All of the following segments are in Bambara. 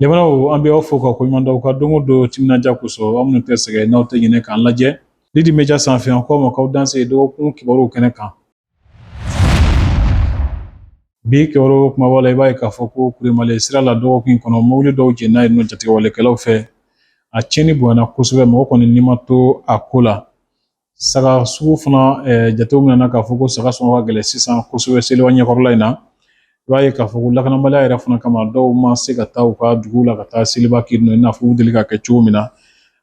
Lemanaw an bɛ aw fo ka koɲuman d'aw ka don o don timinadiya kosɔn aw minnu tɛ sɛgɛn n'aw tɛ ɲinɛ k'an lajɛ Lidi Media sanfɛ an k'aw ma k'aw danse dɔgɔkun kibaruw kɛnɛ kan. Bi kibaru kumaba la i b'a ye k'a fɔ ko Kuremale sira la dɔgɔkun kɔnɔ mobili dɔw jenna yen nɔ jatigɛwalekɛlaw fɛ a tiɲɛni bonyana kosɛbɛ mɔgɔ kɔni ni ma to a ko la. Saga sugu fana jatew minɛna k'a fɔ ko saga sɔngɔ ka gɛlɛn sisan kosɛbɛ Seliba ɲɛkɔrɔla in na. I b'a ye k'a fɔ ko lakanabaliya yɛrɛ fana kama dɔw ma se ka taa u ka dugu la ka taa Seliba kiri nɔ i n'a fɔ u deli ka kɛ cogo min na.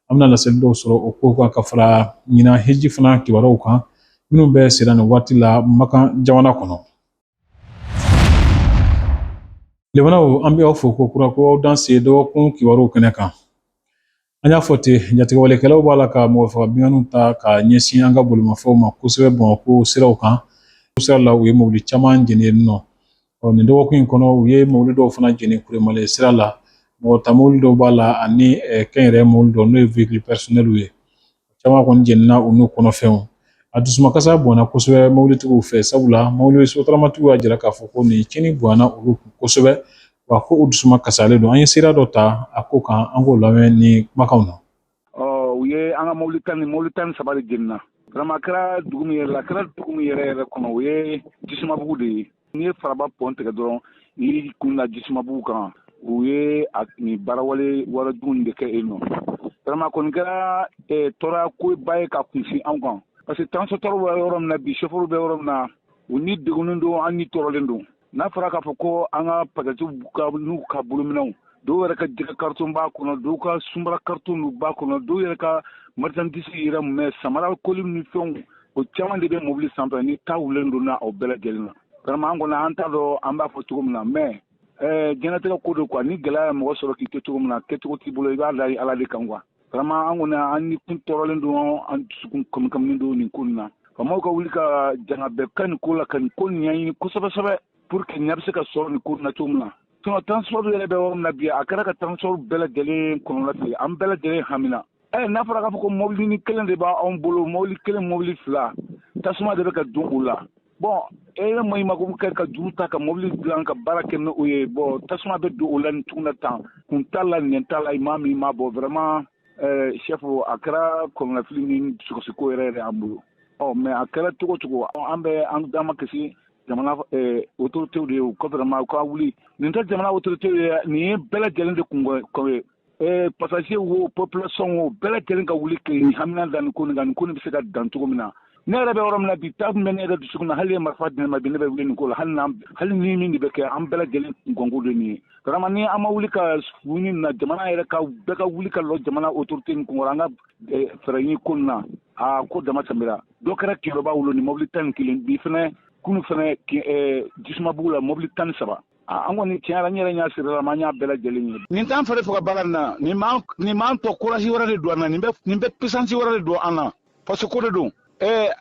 An bɛna laseli dɔw sɔrɔ o ko kan ka fara ɲina hiji fana kibaruw kan minnu bɛ sera nin waati la Makan jamana kɔnɔ. Lemanaw an bɛ aw fo ko kura ko aw danse dɔgɔkun kibaruw kɛnɛ kan. An y'a fɔ ten jatigɛwalekɛlaw b'a la ka mɔgɔfaga binganiw ta ka ɲɛsin an ka bolimafɛnw ma kosɛbɛ Bamakɔ siraw kan. Sira la u ye mobili caman jeni yen nɔ. Nin dɔgɔkun in kɔnɔ u ye mobili dɔw fana jeni Kuremale sira la. Mɔgɔ ta mobili dɔw b'a la ani kɛnyɛrɛye mobili dɔw n'o ye véhicule personnel ye. Caman kɔni jenina u n'u kɔnɔfɛnw. A dusumakasa bonyana kosɛbɛ mobilitigiw fɛ sabula mobili sotaramatigiw y'a jira k'a fɔ ko nin tiɲɛni bonyana olu kun kosɛbɛ wa ko u dusuma kasalen don. An ye sira dɔ ta a ko kan an k'o lamɛn ni kumakanw na. U ye an ka mobili tan saba de jenina. Vraiment kɛra dugu min yɛrɛ la kɛra dugu min yɛrɛ kɔnɔ o ye Jisumabugu de ye. N'i ye Faraba pont tigɛ dɔrɔn n'i kun na Jisumabugu kan u ye nin baarawale warajugu de kɛ yen nɔ. Vraiment kɔni kɛra tɔɔrɔya koba ye ka kunsi anw kan. Parce que transporteur bɛ yɔrɔ min na bi chauffeur bɛ yɔrɔ min na u ni degunnen don an ni tɔɔrɔlen don. N'a fɔra k'a fɔ ko an ka paquetiw n'u ka bolominɛw dɔw yɛrɛ ka jɛgɛ carton b'a kɔnɔ dɔw ka sunbara carton b'a kɔnɔ dɔw yɛrɛ ka marchandise yɛrɛ mais samara koli ni fɛnw o caman de bɛ mobili sanfɛ ni taa wulen don na o bɛɛ lajɛlen na. Vraiment an kɔni an t'a dɔn an b'a fɔ cogo min na mais diɲɛlatigɛ ko don quoi ni gɛlɛya ye mɔgɔ sɔrɔ k'i kɛ cogo min na kɛcogo t'i bolo i b'a da Ala de kan quoi. Vraiment an kɔni an ni kun tɔɔrɔlen don an dusukun kaminen don nin ko in na. Faamaw ka wuli ka janga bɛɛ ka nin ko la ka nin ko ɲɛɲini kosɛbɛ pour que ɲɛ bɛ se ka sɔrɔ nin ko in na cogo min na. Sinon transport yɛrɛ bɛ yɔrɔ min na bi a kɛra ka transport bɛɛ lajɛlen kɔnɔna tigɛ an bɛɛ lajɛlen hamina. N'a fɔra k'a fɔ ko mobili ni kelen de b'anw bolo mobili kelen mobili fila tasuma de bɛ ka don u la. Bon maɲumatɔ kɛ ka juru ta ka mobili dilan ka baara kɛ n'o ye bon tasuma bɛ don o la ni tuguna tan kun t'a la nin t'a la i maa min ma bɔ vraiment chef a kɛra kɔnɔnafili ni dusukasiko yɛrɛ an bolo. Mais a kɛra cogo cogo an bɛ an dama kisi jamana autorités de ye u kɔfɛ u ka wuli nin tɛ jamana autorités ye nin ye bɛɛ lajɛlen de kun passager wo population wo bɛɛ lajɛlen ka wuli k'i hamina da nin ko nin kan nin ko nin bɛ se ka dan cogo min na. Ne yɛrɛ bɛ yɔrɔ min na bi taa kun bɛ ne yɛrɛ dusukun na hali ye marifa di ne ma bi ne bɛ wuli nin ko la hali ni min de bɛ kɛ an bɛɛ lajɛlen gɔnko de nin ye. Vraiment ni an ma wuli ka wuli na jamana yɛrɛ ka bɛɛ ka wuli ka lɔ jamana autorité nin kun kɔrɔ an ka fɛɛrɛ ɲini ko nin na ko dama tɛmɛra dɔ kɛra Keyoroba wolo ni mobili 11 bi fɛnɛ kunu fɛnɛ Jisumabugu la mobili 17 an kɔni tiɲɛ yɛrɛ n yɛrɛ y'a siri la ma n y'a bɛɛ lajɛlen ye. Nin t'an fɛrɛ fɔ ka baara nin na nin m'an tɔ courage wɛrɛ de don an na nin bɛ puissance wɛrɛ de don an na parce que ko de don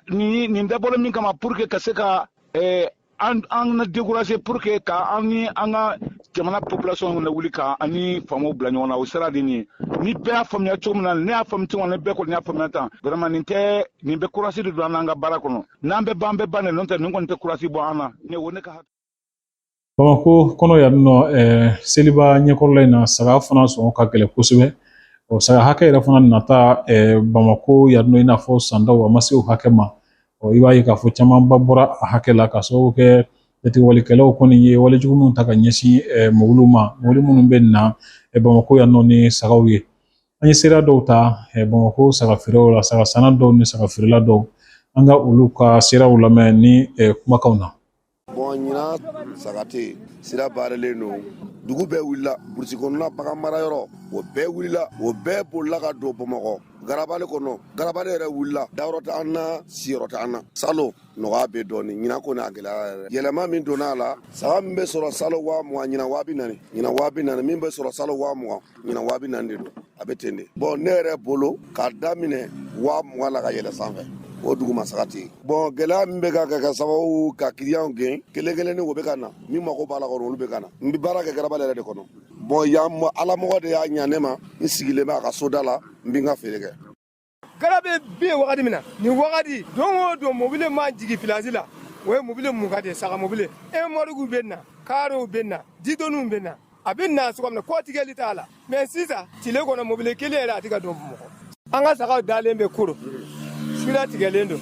nin dabɔra min kama pour que ka se ka an na décourager pour que ka an ni an ka jamana population na wuli ka an ni faamaw bila ɲɔgɔn na o sira de nin ye ni bɛɛ y'a faamuya cogo min na ne y'a faamu cogo min na ne bɛɛ kɔni y'a faamuya tan vraiment nin bɛ courage de don an n'an ka baara kɔnɔ n'an bɛ ban de n'o tɛ nin kɔni tɛ courage bɔ an na ne o ne ka Bamakɔ kɔnɔ yan nɔ Seliba ɲɛkɔrɔla in na saga fana sɔngɔ ka gɛlɛn kosɛbɛ. Saga hakɛ yɛrɛ fana nata Bamakɔ yan nɔ i n'a fɔ sandaw a ma se o hakɛ ma. I b'a ye k'a fɔ camanba bɔra a hakɛ la ka sababu kɛ jatigɛwalikɛlaw kɔni ye walejugu minnu ta ka ɲɛsin mobiliw ma mobili minnu bɛ na Bamakɔ yan nɔ ni sagaw ye. An ye sira dɔw ta Bamakɔ saga feerew la saga sanna dɔw ni saga feerela dɔw an ka olu ka siraw lamɛn ni kumakanw na. Bon ɲina saga tɛ yen sira baaralen don dugu bɛɛ wulila burusi kɔnɔna bagan mara yɔrɔ o bɛɛ wulila o bɛɛ bolila ka don Bamakɔ Garabali kɔnɔ Garabali yɛrɛ wulila dayɔrɔ t'an na siyɔrɔ t'an na Salo nɔgɔya bɛ dɔɔnin ɲina ko n'a gɛlɛya yɛrɛ yɛlɛma min donna a la saga min bɛ sɔrɔ Salo 20,000 ɲina 40,000 ɲina 40,000 min bɛ sɔrɔ Salo 20,000 ɲina 40,000 de don a bɛ ten de bon ne yɛrɛ bolo k'a daminɛ 20,000 la ka yɛlɛ sanfɛ o dugu ma saga tɛ yen bon gɛlɛya min bɛ ka kɛ ka sababu ka client gɛn kelen ni o bɛ ka na min mago b'a la kɔnɔ olu bɛ ka na n bɛ baara kɛ Garabali yɛrɛ de kɔnɔ bon yan alamɔgɔ de y'a ɲa ne ma n sigilen bɛ a ka soda la n bɛ n ka feere kɛ. Garabe bɛ yen wagati min na nin wagati don o don mobili ma jigin filasi la o ye mobili mun ka de saga mobili mɔrigu bɛ na karew bɛ na didɔnniw bɛ na a bɛ na cogo min na kɔ tigɛli t'a la mais sisan tile kɔnɔ mobili kelen yɛrɛ a tɛ ka don mɔgɔ an ka sagaw dalen bɛ koro sira tigɛlen don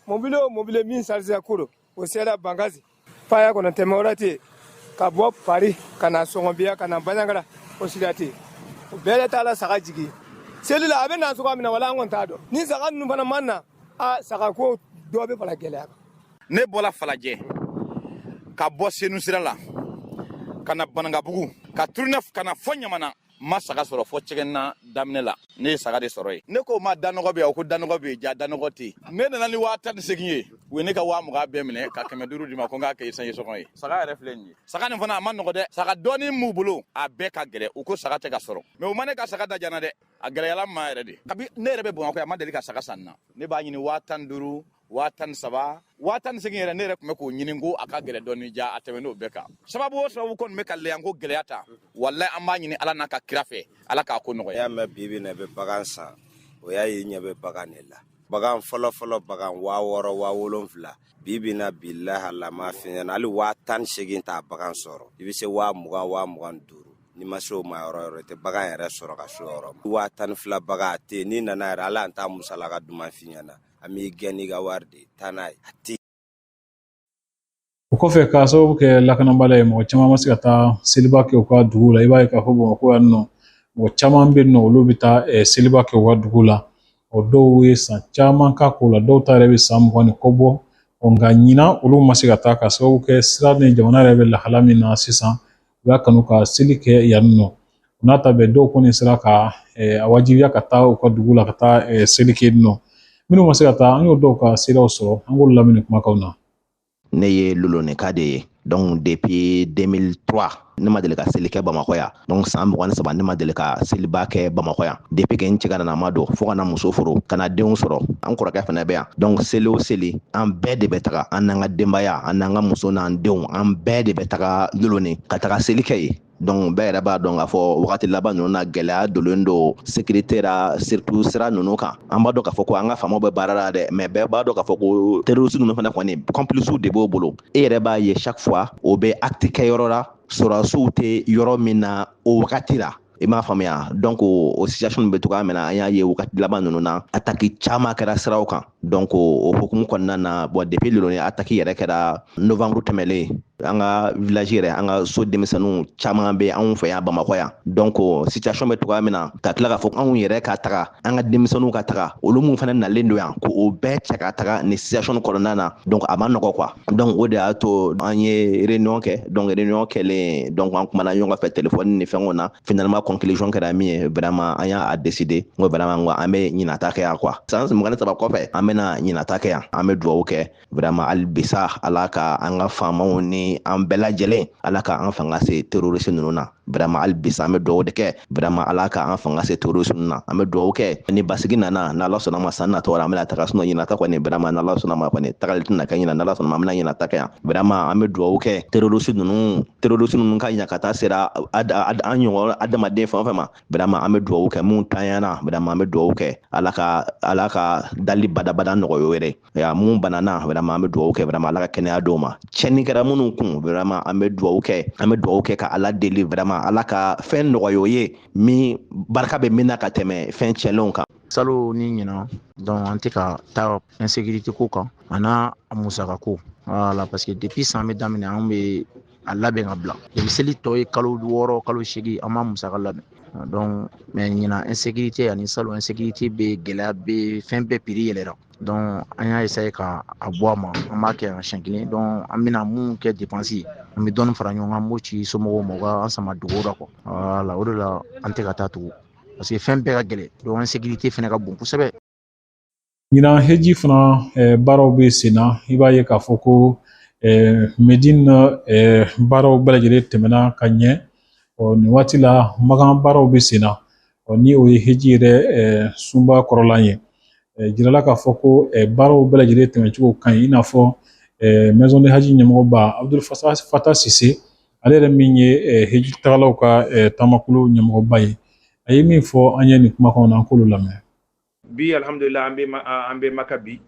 mobili o mobili min sarisiya koro o sera Bangazi faya kɔnɔ tɛmɛ wɛrɛ tɛ yen ka bɔ Paris ka na Sɔngɔnbiya ka na Banɲagara o sira tɛ yen o bɛɛ t'a la saga jigin seli la a bɛ na cogo min na wala an kɔni t'a dɔn ni saga ninnu fana man na a saga ko dɔ bɛ fara gɛlɛya kan. Ne bɔra Falajɛ ka bɔ Senu sira la ka na Banangabugu ka turune ka na fɔ Ɲamana ma saga sɔrɔ fɔ Cɛgɛna daminɛ la ne ye saga de sɔrɔ yen ne ko ma danɔgɔ bɛ yen ko danɔgɔ bɛ yen ja danɔgɔ tɛ yen ne nana ni 18 ye u ye ne ka 20 bɛɛ minɛ ka 500 di ma ko n k'a kɛ sanji sɔgɔn ye saga yɛrɛ filɛ nin ye saga nin fana a ma nɔgɔ dɛ saga dɔɔni m'u bolo a bɛɛ ka gɛlɛ u ko saga tɛ ka sɔrɔ mais u ma ne ka saga da jana dɛ a gɛlɛyala ma yɛrɛ de kabi ne yɛrɛ bɛ Bamakɔ a ma deli ka saga san na ne b'a ɲini 15 13 18 yɛrɛ ne yɛrɛ tun bɛ k'o ɲini ko a ka gɛlɛ dɔɔni ja a tɛmɛ n'o bɛɛ kan sababu o sababu kɔni bɛ ka lɛyan ko gɛlɛya ta wallahi an b'a ɲini Ala n'a ka kira fɛ Ala k'a ko nɔgɔya. Y'a mɛn bibi na bɛ bagan san o y'a ye ɲɛ bɛ bagan de la bagan fɔlɔ bagan 6000 7,000 bibi na billahi Allah ma fiɲɛna hali 18 t'a bagan sɔrɔ i bɛ se 20 25 ni ma se o ma yɔrɔ tɛ bagan yɛrɛ sɔrɔ ka so yɔrɔ 12 bagan a tɛ ni nana yɛrɛ Ala an t'a musala ka duman fiɲɛna an b'i gɛn n'i ka wari de taa n'a ye a tɛ. O kɔfɛ k'a sababu kɛ lakanabaliya ye mɔgɔ caman ma se ka taa seliba kɛ u ka dugu la i b'a ye k'a fɔ Bamakɔ yan nɔ mɔgɔ caman bɛ yen nɔ olu bɛ taa seliba kɛ u ka dugu la o dɔw ye san caman k'a ko la dɔw ta yɛrɛ bɛ san 20 ni kɔ bɔ nka ɲina olu ma se ka taa k'a sababu kɛ sira ni jamana yɛrɛ bɛ lahala min na sisan u y'a kanu ka seli kɛ yan nɔ o n'a ta bɛɛ dɔw kɔni sera ka a wajibiya ka taa u ka dugu la ka taa seli kɛ yen nɔ minnu ma se ka taa an y'o dɔw ka seerew sɔrɔ an k'olu lamɛn kumakanw na. Ne ye Lolonika de ye donc depuis 2003 ne ma deli ka seli kɛ Bamakɔ yan donc san 23 ne ma deli ka seliba kɛ Bamakɔ yan depuis que n cɛ ka nana ma don fo ka na muso furu ka na denw sɔrɔ an kɔrɔkɛ fana bɛ yan donc seli o seli an bɛɛ de bɛ taga an n'an ka denbaya an n'an ka muso n'an denw an bɛɛ de bɛ taga Loloni ka taga seli kɛ yen donc bɛɛ yɛrɛ b'a dɔn k'a fɔ wagati laban ninnu na gɛlɛya donnen don sécurité ra surtout sira ninnu kan an b'a dɔn k'a fɔ ko an ka faamaw bɛ baara la dɛ mais bɛɛ b'a dɔn k'a fɔ ko terroriste ninnu fana kɔni complices de b'o bolo e yɛrɛ b'a ye chaque fois o bɛ acte kɛ yɔrɔ la sɔrɔdasiw tɛ yɔrɔ min na o wagati la i m'a faamuya donc o situation bɛ cogoya min na an y'a ye wagati laban ninnu na attaque caman kɛra siraw kan donc o hukumu kɔnɔna na bon depuis Loloni attaque yɛrɛ kɛra novembre tɛmɛlen an ka village yɛrɛ an ka so denmisɛnninw caman bɛ anw fɛ yan Bamakɔ yan donc situation bɛ cogoya min na ka tila k'a fɔ anw yɛrɛ ka taga an ka denmisɛnninw ka taga olu mun fana nalen don yan k'o bɛɛ cɛ ka taga ni situation kɔnɔna na donc a ma nɔgɔ quoi donc o de y'a to an ye réunion kɛ donc réunion kɛlen donc an kumana ɲɔgɔn fɛ téléphone ni fɛnw na finalement conclusion kɛra min ye vraiment an y'a décider n ko vraiment an bɛ ɲinata kɛ yan quoi san 23 kɔfɛ an bɛna ɲinata kɛ yan an bɛ dugawu kɛ vraiment hali bisa Ala ka an ka faamaw ni an bɛɛ lajɛlen Ala ka an fanga se terroriste ninnu na vraiment hali bisa an bɛ dugawu de kɛ vraiment Ala ka an fanga se terroriste ninnu na an bɛ dugawu kɛ ni basigi nana n'Ala sɔnna ma san natɔ la an bɛna taga sinon ɲinata kɔni vraiment n'Ala sɔnna ma kɔni tagali tɛna kɛ ɲina n'Ala sɔnna ma an bɛna ɲinata kɛ yan vraiment an bɛ dugawu kɛ terroriste ninnu ka ɲakata sera an ɲɔgɔn adamaden fɛn o fɛn ma vraiment an bɛ dugawu kɛ mun tanyana vraiment an bɛ dugawu kɛ Ala ka dali badabada nɔgɔya yɛrɛ ya mun banana vraiment an bɛ dugawu kɛ vraiment Ala ka kɛnɛya d'o ma cɛnni kɛra minnu kun vraiment an bɛ dugawu kɛ ka Ala deli vraiment Ala ka fɛn nɔgɔya ye min barika bɛ min na ka tɛmɛ fɛn cɛnlenw kan. Salo ni ɲinan donc an tɛ ka taa insécurité ko kan a n'a musaka ko voilà parce que depuis san bɛ daminɛ an bɛ a labɛn ka bila depuis seli tɔ ye kalo 6 kalo 8 an b'a musaka labɛn donc mais ɲinan insécurité ani salo insécurité bɛ gɛlɛya bɛ fɛn bɛɛ prix yɛlɛra donc an y'a essayer ka a bɔ a ma an b'a kɛ siɲɛ kelen donc an bɛna mun kɛ dépense ye an bɛ dɔɔnin fara ɲɔgɔn kan an b'o ci somɔgɔw ma u ka an sama dugawu la quoi voilà o de la an tɛ ka taa tugun parce que fɛn bɛɛ ka gɛlɛn donc insécurité fana ka bon kosɛbɛ. ɲinan heji fana baaraw bɛ sen na i b'a ye k'a fɔ ko Medine baaraw bɛɛ lajɛlen tɛmɛna ka ɲɛ nin waati la Magan baaraw bɛ sen na ni o ye heji yɛrɛ sunba kɔrɔlan ye jirala k'a fɔ ko baaraw bɛɛ lajɛlen tɛmɛcogo ka ɲi i n'a fɔ maison de haji ɲɛmɔgɔba Abdul Fatah Sise ale yɛrɛ min ye heji tagalaw ka tamakulu ɲɛmɔgɔba ye a ye min fɔ an ye nin kumakanw na an k'olu lamɛn. Bi alhamdulillah an bɛ Maka bi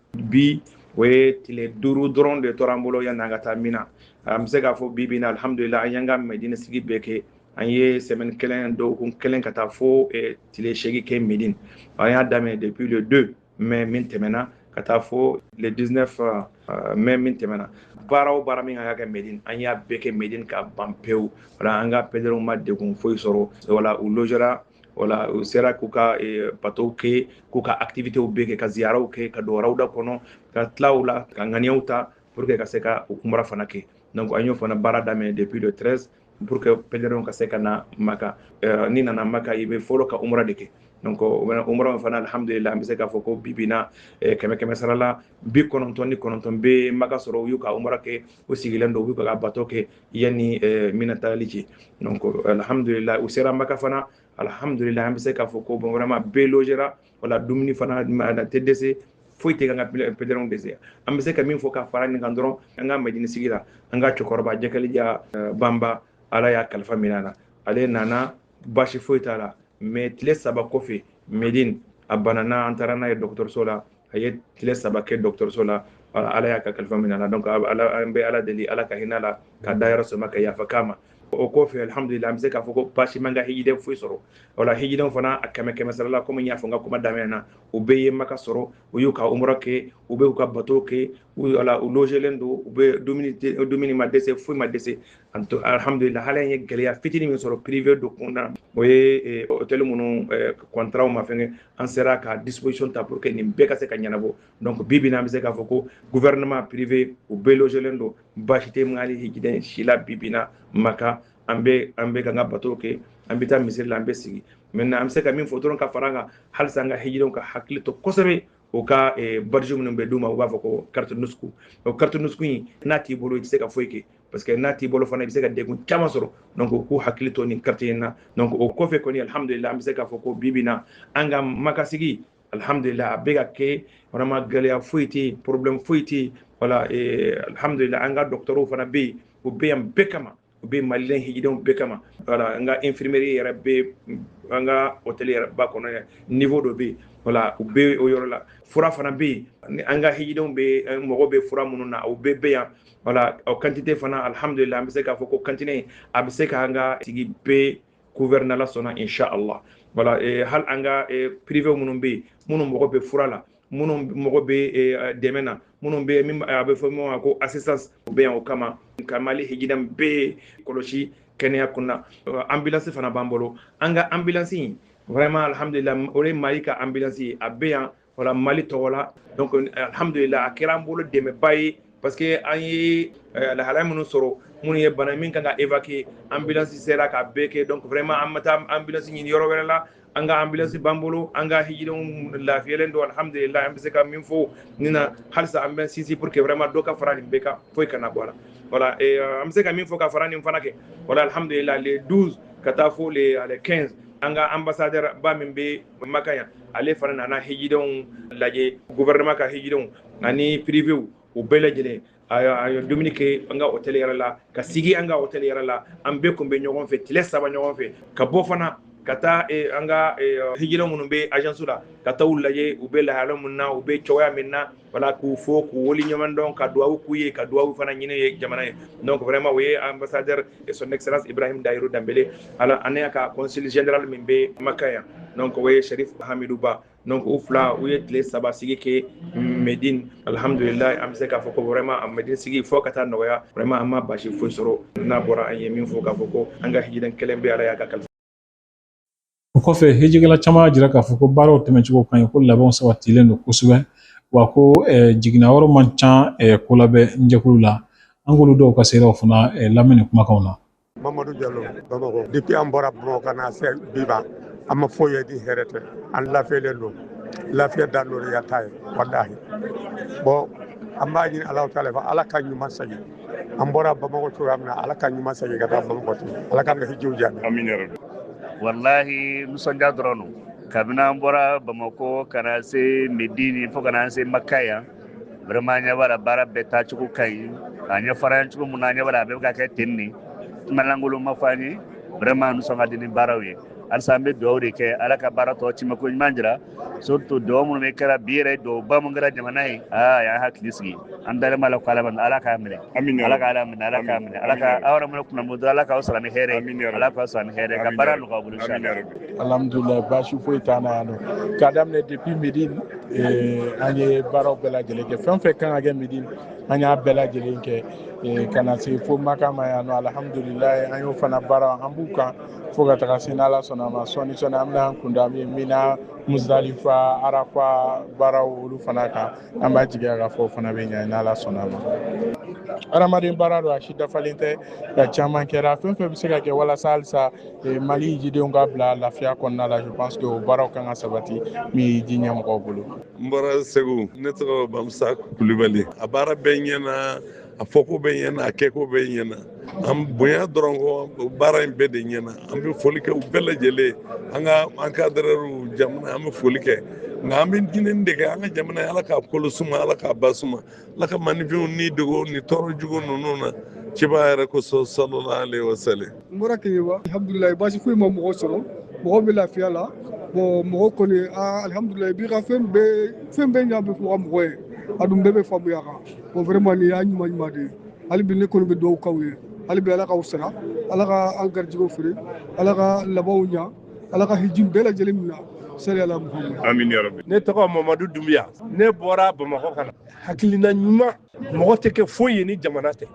o ye tile 5 dɔrɔn de tora an bolo yanni an ka taa Mina an bɛ se k'a fɔ bi na alhamdulillah an y'an ka Medine sigi bɛɛ kɛ an ye semaine kelen dɔgɔkun kelen ka taa fo tile 8 kɛ Médine an y'a daminɛ depuis le 2 mai min tɛmɛna ka taa fo le 19 mai min tɛmɛna baara o baara min kan ka kɛ Médine an y'a bɛɛ kɛ Médine ka ban pewu wala an ka pèlerins ma degun foyi sɔrɔ wala u logera wala u sera k'u ka bateau kɛ k'u ka activités bɛɛ kɛ ka ziyaraw kɛ ka don rawda kɔnɔ ka tila u la ka ŋaniyaw ta pour que ka se ka umra fana kɛ donc an y'o fana baara daminɛ depuis le 13 pour que pèlerins ka se ka na Maka ni nana Maka i bɛ fɔlɔ ka umra de kɛ donc umra fana alhamdulillah an bɛ se k'a fɔ ko bibi na kɛmɛ sara la 99 bɛ Maka sɔrɔ u y'u ka umra kɛ u sigilen don u b'u ka bateau kɛ yanni Mina tagali cɛ donc alhamdulillah u sera Maka fana alhamdulillah an bɛ se k'a fɔ ko vraiment bɛɛ logera wala dumuni fana tɛ dɛsɛ foyi tɛ an ka pèlerins dɛsɛ an bɛ se ka min fɔ ka fara nin kan dɔrɔn an ka Médine sigi la an ka cɛkɔrɔba Jɛkɛlija Bamba ala y'a kalifa minɛ na ale nana basi foyi t'a la mais tile 3 kɔfɛ Médine a banana an taara n'a ye dɔgɔtɔrɔso la a ye tile 3 kɛ dɔgɔtɔrɔso la ala y'a ka kalifa minɛ na donc an bɛ ala deli ala ka hinɛ la ka dayɔrɔ sɔma ka yafa k'a ma o kɔfɛ alhamdulillah an bɛ se k'a fɔ ko basi man ka hijiden foyi sɔrɔ wala hijiden fana a kɛmɛ sara la comme n y'a fɔ n ka kuma daminɛ na u bɛɛ ye Maka sɔrɔ u y'u ka umra kɛ u bɛ u ka bateau kɛ wala u logelen don u bɛ dumuni ma dɛsɛ foyi ma dɛsɛ alhamdulillah hali an ye gɛlɛya fitinin min sɔrɔ privé dɔ kun na o ye hôtel minnu contrat ma fɛngɛ an sera ka disposition ta pour que nin bɛɛ ka se ka ɲɛnabɔ donc bi na an bɛ se k'a fɔ ko gouvernement privé u bɛɛ logelen don basi tɛ min hali hijiden si la bi na Maka an bɛ ka n ka bateau kɛ an bɛ taa misiri la an bɛ sigi maintenant an bɛ se ka min fɔ dɔrɔn ka fara an kan halisa an ka hijidenw ka hakili to kosɛbɛ o ka barge minnu bɛ d'u ma u b'a fɔ ko carte nusku o carte nusku in n'a t'i bolo i tɛ se ka foyi kɛ parce que n'a t'i bolo fana i bɛ se ka degun caman sɔrɔ donc u k'u hakili to nin carte in na donc o kɔfɛ kɔni alhamdulillah an bɛ se k'a fɔ ko bi na an ka Maka sigi alhamdulillah a bɛ ka kɛ vraiment gɛlɛya foyi tɛ yen problème foyi tɛ yen voilà alhamdulillah an ka docteurs fana bɛ yen u bɛ yan bɛɛ kama u bɛ maliyɛn hijidenw bɛɛ kama voilà an ka infirmerie yɛrɛ bɛ an ka hôtel yɛrɛ ba kɔnɔ niveau dɔ bɛ yen voilà u bɛ o yɔrɔ la fura fana bɛ yen an ka hijidenw bɛ mɔgɔ bɛ fura minnu na u bɛɛ bɛ yan voilà o quantité fana alhamdulillah an bɛ se k'a fɔ ko quantité a bɛ se k'an ka sigi bɛɛ gouverner la sɔnna inshallah voilà hali an ka privé minnu bɛ yen minnu mɔgɔ bɛ fura la minnu mɔgɔ bɛ dɛmɛ na minnu bɛ min a bɛ fɔ min ma ko assistance u bɛ yan o kama ka Mali hijiden bɛɛ kɔlɔsi kɛnɛya kunna ambulance fana b'an bolo an ka ambulance in vraiment alhamdulillah o ye Mali ka ambulance ye a bɛ yan wala Mali tɔgɔ la donc alhamdulillah a kɛra an bolo dɛmɛba ye parce que an ye lahalaya minnu sɔrɔ minnu ye bana min kan ka évacuer ambulance sera k'a bɛɛ kɛ donc vraiment an ma taa ambulance ɲini yɔrɔ wɛrɛ la an ka ambulance b'an bolo an ka hijidenw lafiyalen don alhamdulillah an bɛ se ka min fɔ nin na halisa an bɛ sinsin pour que vraiment dɔ ka fara nin bɛɛ kan foyi kana bɔ a la voilà an bɛ se ka min fɔ ka fara nin fana kɛ voilà alhamdulillah les 12 ka taa fo les 15 an ka ambassadeur ba min bɛ Maka yan ale fana nana hijidenw lajɛ gouvernement ka hijidenw ani privé u bɛɛ lajɛlen a ye dumuni kɛ an ka hôtel yɛrɛ la ka sigi an ka hôtel yɛrɛ la an bɛɛ kun bɛ ɲɔgɔn fɛ tile 3 ɲɔgɔn fɛ ka bɔ fana ka taa an ka hijidenw minnu bɛ agence la ka taa u lajɛ u bɛ lahala min na u bɛ cogoya min na wala k'u fɔ k'u wali ɲɔgɔn dɔn ka duwawu k'u ye ka duwawu fana ɲini ye jamana ye donc vraiment o ye ambassadeur son excellence Ibrahim Dahiru Dambele ala ani ka consul général min bɛ Maka yan donc o ye Sharif Hamidou Ba donc u fila u ye tile 3 sigi kɛ Médine alhamdulillah an bɛ se k'a fɔ ko vraiment a Médine sigi fo ka taa nɔgɔya vraiment an ma basi foyi sɔrɔ n'a bɔra an ye min fɔ k'a fɔ ko an ka hijiden kelen bɛ ala y'a ka kalifa. O kɔfɛ hijikɛla caman y'a jira k'a fɔ ko baaraw tɛmɛcogo ka ɲi ko labɛnw sabatilen don kosɛbɛ wa ko jiginnayɔrɔ man ca ko labɛn njɛkulu la an k'olu dɔw ka seeraw fana lamɛn nin kumakanw na. Mamadou Diallo Bamakɔ depuis an bɔra Bamakɔ ka na se biba an ma foyi ye di hɛrɛ tɛ an lafiyalen don lafiya dan n'o ya ta ye walahi bon an b'a ɲini Alahu taala fɛ ala ka ɲuman segin an bɔra Bamakɔ cogoya min na ala ka ɲuman segin ka taa Bamakɔ ten ala k'an ka hijiw jaabi. Amin ya rabbi. Wallahi nisɔndiya dɔrɔn don kabini an bɔra Bamakɔ ka na se Médine fo ka na se Maka yan vraiment an ɲɛ b'a la baara bɛɛ taacogo ka ɲi a ɲɛfɔra an cogo min na an ɲɛ b'a la a bɛɛ bɛ ka kɛ ten de tuma lankolon ma fɔ an ye vraiment nisɔn ka di ni baaraw ye alisa an bɛ dugawu de kɛ ala ka baara tɔ cima ko ɲuman jira surtout dugawu minnu bɛ kɛra bi yɛrɛ dugawu mun kɛra jamana ye y'an hakili sigi an dalen b'a la ko ala k'a minɛ ala k'a minɛ ala k'a minɛ ala ka aw yɛrɛ minɛ kunnafoni ala k'aw sara ni hɛrɛ ala k'aw sara ni hɛrɛ ka baara nɔgɔya bolo alhamdulilayi baasi foyi t'an na yan nɔ k'a daminɛ depuis Médine an ye baaraw bɛɛ lajɛlen kɛ fɛn fɛn kan ka kɛ Médine an y'a bɛɛ lajɛlen kɛ ka na se fo Maka ma yan nɔ alhamdulilayi an y'o fana baara an b'u kan fo ka taga se n'ala sɔnna ma sɔɔni an bɛna an kunda Mina Muzdalifa Arafa baaraw olu fana kan an b'a jigiya k'a fɔ o fana bɛ ɲɛ n'ala sɔnna ma adamaden baara don a si dafalen tɛ ka caman kɛra fɛn fɛn bɛ se ka kɛ walasa halisa Mali jidenw ka bila lafiya kɔnɔna la je pense que o baaraw kan ka sabati min ji ɲɛmɔgɔw bolo n bɔra Segu ne tɔgɔ Bamusa Kulibali a baara bɛɛ ɲɛna a fɔko bɛɛ ɲɛna a kɛko bɛɛ ɲɛna an bonya dɔrɔn ko baara in bɛɛ de ɲɛna an bɛ foli kɛ u bɛɛ lajɛlen an ka cadreur jamana an bɛ foli kɛ nka an bɛ ɲinini de kɛ an ka jamana ye ala k'a kolo suma ala k'a ba suma ala ka maninfinw ni dogo ni tɔɔrɔ jugu ninnu na ciba yɛrɛ kosɔn sallallahu alaihi wasallam n bɔra Keɲeba alhamdulilayi baasi foyi ma mɔgɔ sɔrɔ mɔgɔ bɛ lafiya la bon mɔgɔ kɔni alhamdulilayi bi ka fɛn bɛɛ ɲa bɛ fɔ ka mɔgɔ ye a dun bɛɛ bɛ faamuya kan bon vraiment nin y'a ɲuman de ye hali bi ne kɔni bɛ dugawu k'aw ye hali bi ala k'aw sara ala ka an garijɛgɛw feere ala ka labanw ɲa ala ka hiji bɛɛ lajɛlen minɛ sali ala Muhamadu amin ya rabbi ne tɔgɔ Mamadu Dunbiya ne bɔra Bamakɔ kana hakilina ɲuman mɔgɔ tɛ kɛ foyi ye ni jamana tɛ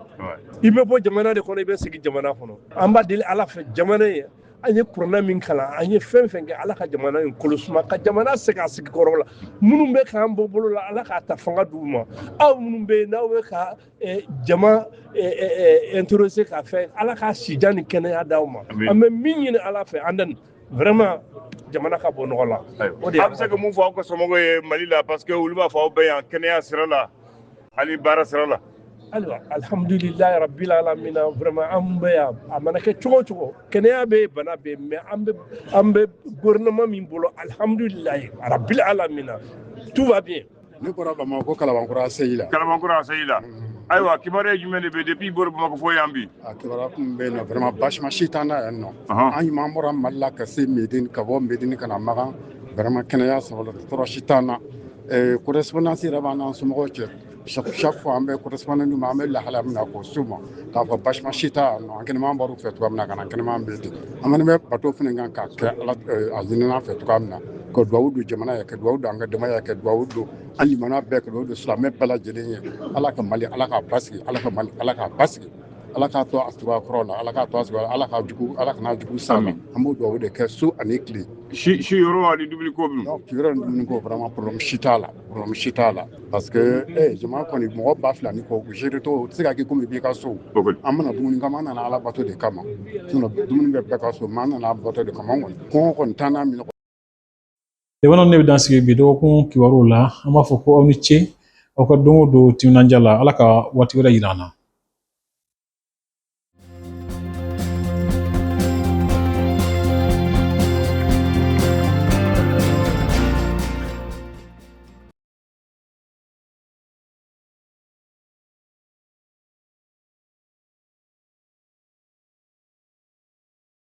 i bɛ bɔ jamana de kɔnɔ i bɛ sigi jamana kɔnɔ an b'a deli ala fɛ jamana ye an ye kuranɛ min kalan an ye fɛn fɛn kɛ ala ka jamana in kolo suma ka jamana segin a sigi kɔrɔ la minnu bɛ k'an bɔ bolo la ala k'a ta fanga d'u ma aw minnu bɛ yen n'aw bɛ ka jama introduire k'a fɛ ala k'a sijan ni kɛnɛya d'aw ma an bɛ min ɲini ala fɛ an dɛn vraiment jamana ka bɔ nɔgɔ la o de a bɛ se ka mun fɔ aw ka somɔgɔw ye Mali la parce que olu b'a fɔ aw bɛ yan kɛnɛya sira la hali baara sira la ayiwa alhamdulilayi rabbil alamina vraiment an bɛ yan a mana kɛ cogo o cogo kɛnɛya bɛ yen bana bɛ yen mais an bɛ gouvernement min bolo alhamdulilayi rabbil alamina tout va bien ne bɔra Bamakɔ Kalabankura ACI la ayiwa kibaruya jumɛn de bɛ depuis i bɔra Bamakɔ fɔ yan bi a kibaruya kun bɛ yen nɔ vraiment basima si t'an na yan nɔ an ɲuman bɔra Mali la ka se Médine ka bɔ Médine ka na Magan vraiment kɛnɛya sabati tɔɔrɔ si t'an na correspondance yɛrɛ b'an n'an somɔgɔw cɛ chaque fois an bɛ correspondant d'u ma an bɛ lahala min na k'o s'u ma k'a fɔ basima si t'a yan nɔ an kɛnɛman bɔr'u fɛ cogoya min na ka na kɛnɛman bɛ ten an fana bɛ bateau fana kan k'a kɛ ala a ɲinina fɛ cogoya min na ka duwawu don jamana ye ka duwawu don an ka denbaya ye ka duwawu don an limaniya bɛɛ ka duwawu don silamɛ bɛɛ lajɛlen ye ala ka Mali ala k'a basigi ala ka Mali ala k'a basigi ala k'a to a cogoya kɔrɔ la ala k'a to a cogoya ala k'a jugu ala kana jugu s'a ma an b'o duwawu de kɛ su ani tile si yɔrɔ ani dumuni ko bi yɔrɔ ni dumuni ko vraiment problème si t'a la parce que jamana kɔni mɔgɔ 2000 ko gérer to tɛ se ka kɛ komi i b'i ka so an mana dumuni kama an nana ala bato de kama sinon dumuni bɛ bɛɛ ka so mais an nana bato de kama kɔngɔ kɔni t'an na minɛ Lebanon ne bɛ dan sigi bi dɔgɔkun kibaruw la an b'a fɔ ko aw ni ce aw ka don o don timinandiya la ala ka waati wɛrɛ yira an na